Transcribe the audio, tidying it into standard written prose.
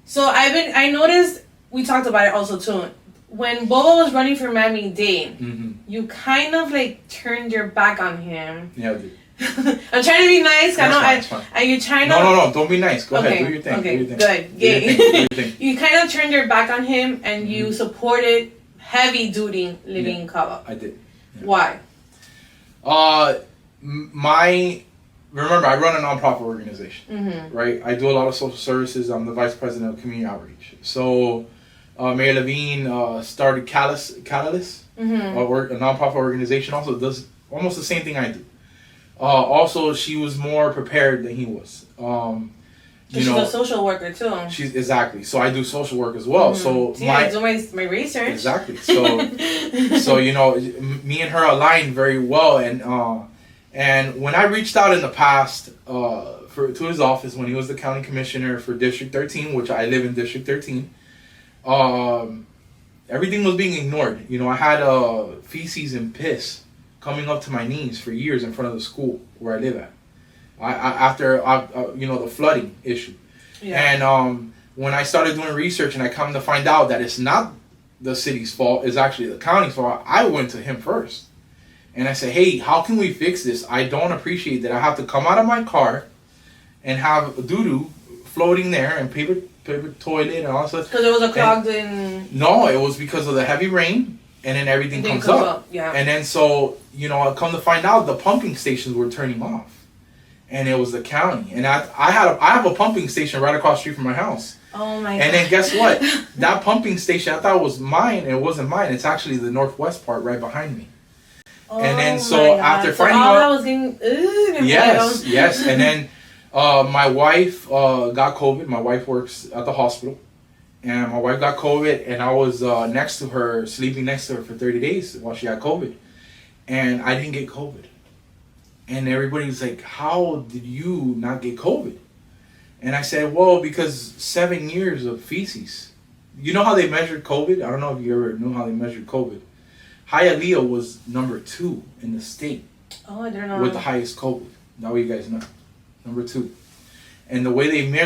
So I noticed, we talked about it also too. When Bovo was running for Miami-Dade, you kind of like turned your back on him. Yeah, I did. I'm trying to be nice. Are you trying to? No, don't be nice. Go ahead, do your thing. Okay, do your thing. good. Do your thing. You kind of turned your back on him and you supported heavy duty Levine Cava. I did. Yeah. Why? Remember, I run a nonprofit organization, right? I do a lot of social services. I'm the vice president of community outreach. So, Mayor Levine started Catalyst, a nonprofit organization, also does almost the same thing I do. Also, she was more prepared than he was. She's a social worker too. She's exactly. So I do social work as well. So I do my research. Exactly. So me and her aligned very well, and when I reached out in the past to his office when he was the county commissioner for District 13, which I live in District 13, everything was being ignored. I had feces and piss coming up to my knees for years in front of the school where I live at. After the flooding issue, and when I started doing research and I come to find out that it's not the city's fault, it's actually the county's fault, I went to him first, and I said, "Hey, how can we fix this? I don't appreciate that I have to come out of my car and have doo-doo floating there and paper toilet and all that stuff." Because it was a clogged in. No, it was because of the heavy rain, and then everything comes up. Yeah. And then so I come to find out the pumping stations were turning off. And it was the county, and I have a pumping station right across the street from my house. Oh my! And then guess what? That pumping station, I thought it was mine, and it wasn't mine. It's actually the northwest part right behind me. Oh, and then so after finding out, I was getting yes, and then my wife got COVID. My wife works at the hospital, and my wife got COVID, and I was next to her, sleeping next to her for 30 days while she had COVID, and I didn't get COVID. And everybody was like, "How did you not get COVID?" And I said, "Well, because 7 years of feces." You know how they measured COVID? I don't know if you ever knew how they measured COVID. Hialeah was number 2 in the state. Oh, I don't know. With the highest COVID. Now you guys know. Number 2. And the way they measured